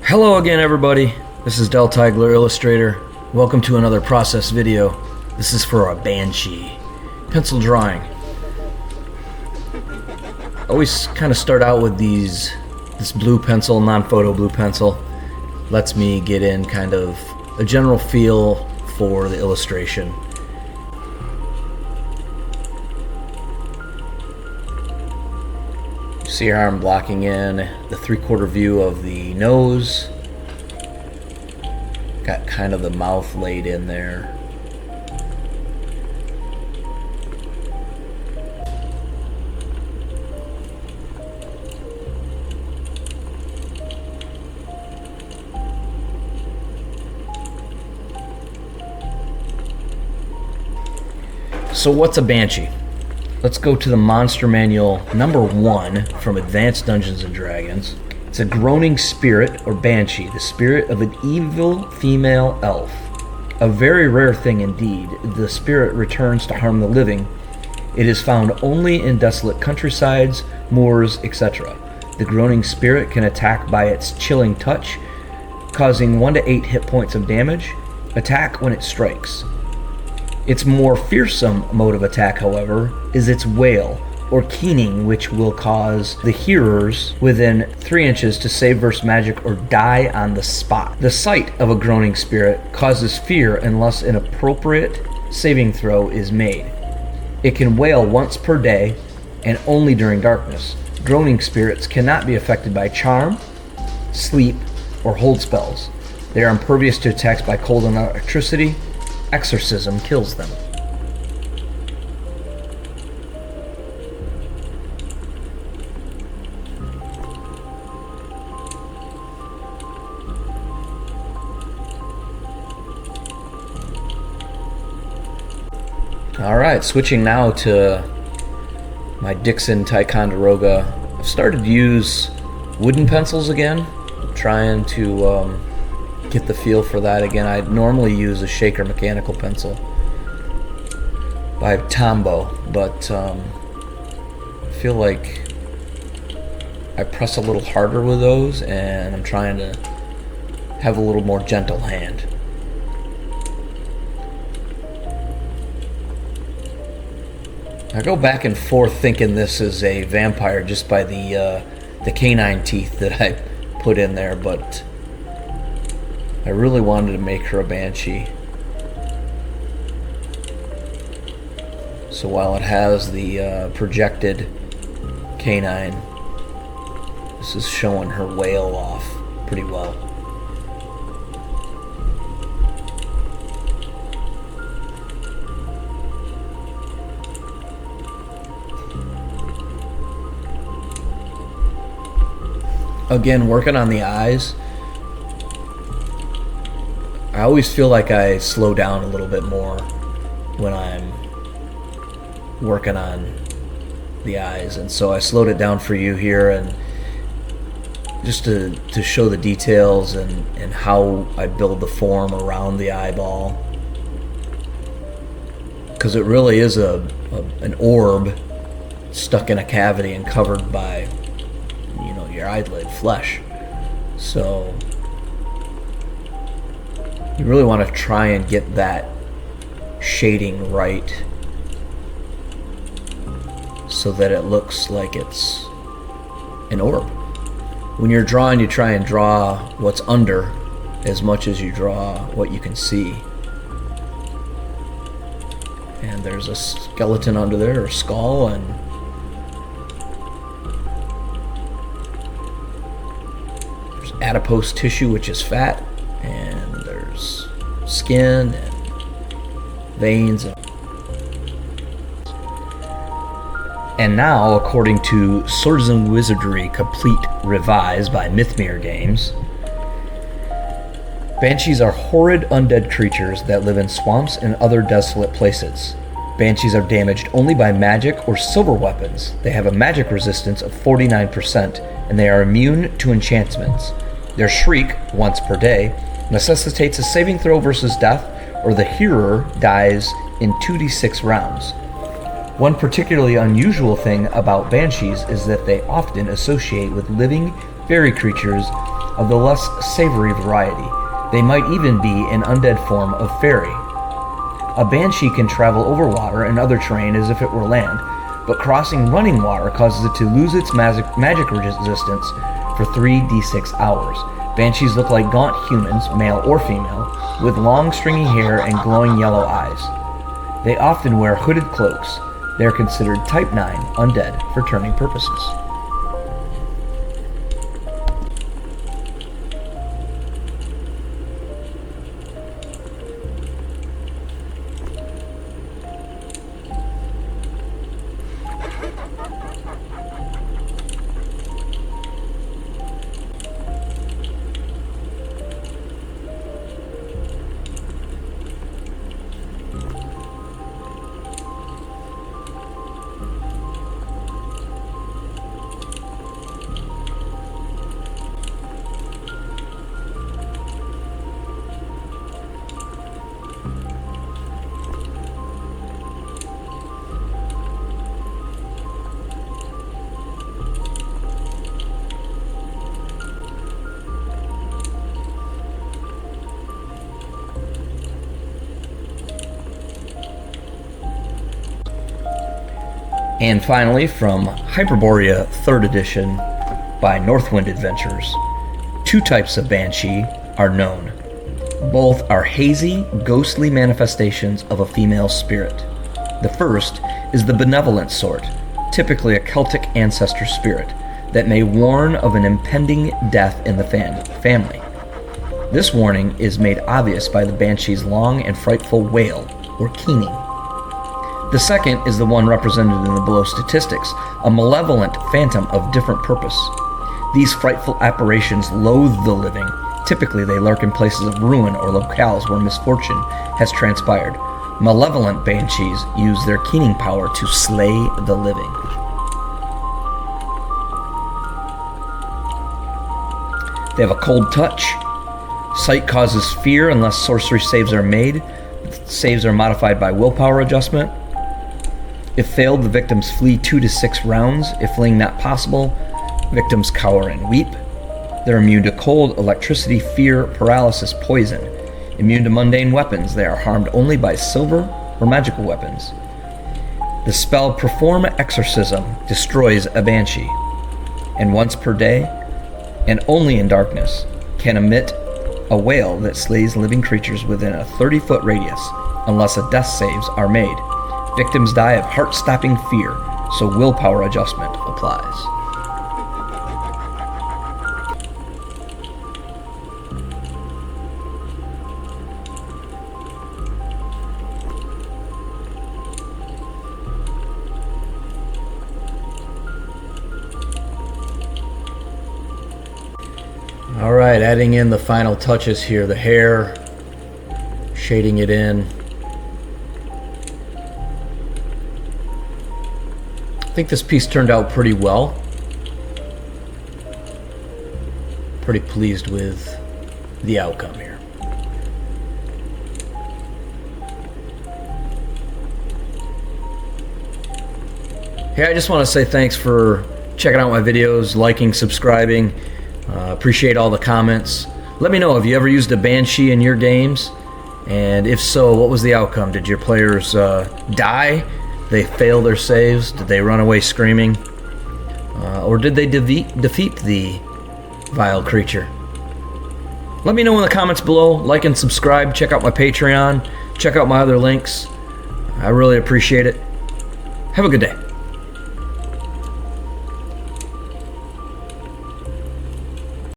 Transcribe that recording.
Hello again, everybody. This is Teigeler, illustrator. Welcome to another process video. This is for a Banshee pencil drawing. I always kind of start out with this blue pencil, non-photo blue pencil. Lets me get in kind of a general feel for the illustration. See here I'm blocking in the 3/4 view of the nose. Got kind of the mouth laid in there. So what's a Banshee? Let's go to the Monster Manual number 1 from Advanced Dungeons & Dragons. It's a groaning spirit, or banshee, the spirit of an evil female elf. A very rare thing indeed. The spirit returns to harm the living. It is found only in desolate countrysides, moors, etc. The groaning spirit can attack by its chilling touch, causing 1 to 8 hit points of damage. Attack when it strikes. Its more fearsome mode of attack, however, is its wail, or keening, which will cause the hearers within 3 inches to save versus magic or die on the spot. The sight of a groaning spirit causes fear unless an appropriate saving throw is made. It can wail once per day and only during darkness. Groaning spirits cannot be affected by charm, sleep, or hold spells. They are impervious to attacks by cold and electricity. Exorcism kills them. Alright, switching now to my Dixon Ticonderoga. I've started to use wooden pencils again, trying to get the feel for that again. I normally use a shaker mechanical pencil by Tombow, but I feel like I press a little harder with those, and I'm trying to have a little more gentle hand. I go back and forth thinking this is a vampire just by the canine teeth that I put in there, but I really wanted to make her a banshee. So while it has the projected canine, this is showing her wail off pretty well. Again, working on the eyes. I always feel like I slow down a little bit more when I'm working on the eyes, and so I slowed it down for you here, and just to show the details and how I build the form around the eyeball, because it really is an orb stuck in a cavity and covered by, you know, your eyelid flesh. So you really want to try and get that shading right so that it looks like it's an orb. When you're drawing, you try and draw what's under as much as you draw what you can see. And there's a skeleton under there, or a skull, and there's adipose tissue, which is fat, and there's skin and veins. And now, according to Swords and Wizardry Complete Revised by Mythmere Games, Banshees are horrid undead creatures that live in swamps and other desolate places. Banshees are damaged only by magic or silver weapons. They have a magic resistance of 49%, and they are immune to enchantments. Their shriek, once per day, necessitates a saving throw versus death, or the hearer dies in 2d6 rounds. One particularly unusual thing about banshees is that they often associate with living fairy creatures of the less savory variety. They might even be an undead form of fairy. A banshee can travel over water and other terrain as if it were land, but crossing running water causes it to lose its magic resistance for 3d6 hours. Banshees look like gaunt humans, male or female, with long stringy hair and glowing yellow eyes. They often wear hooded cloaks. They are considered Type 9 undead for turning purposes. And finally, from Hyperborea 3rd edition by Northwind Adventures, 2 types of Banshee are known. Both are hazy, ghostly manifestations of a female spirit. The first is the benevolent sort, typically a Celtic ancestor spirit, that may warn of an impending death in the family. This warning is made obvious by the Banshee's long and frightful wail, or keening. The second is the one represented in the below statistics, a malevolent phantom of different purpose. These frightful apparitions loathe the living. Typically, they lurk in places of ruin or locales where misfortune has transpired. Malevolent banshees use their keening power to slay the living. They have a cold touch. Sight causes fear unless sorcery saves are made. Saves are modified by willpower adjustment. If failed, the victims flee 2 to 6 rounds. If fleeing not possible, victims cower and weep. They're immune to cold, electricity, fear, paralysis, poison. Immune to mundane weapons. They are harmed only by silver or magical weapons. The spell Perform Exorcism destroys a banshee, and once per day, and only in darkness, can emit a wail that slays living creatures within a 30-foot radius, unless a death saves are made. Victims die of heart-stopping fear, so willpower adjustment applies. All right, adding in the final touches here, the hair, shading it in. I think this piece turned out pretty well. Pretty pleased with the outcome here. Hey, I just want to say thanks for checking out my videos, liking, subscribing. Appreciate all the comments. Let me know, have you ever used a Banshee in your games? And if so, what was the outcome? Did your players die? They fail their saves? Did they run away screaming? Or did they defeat the vile creature? Let me know in the comments below. Like and subscribe. Check out my Patreon. Check out my other links. I really appreciate it. Have a good day.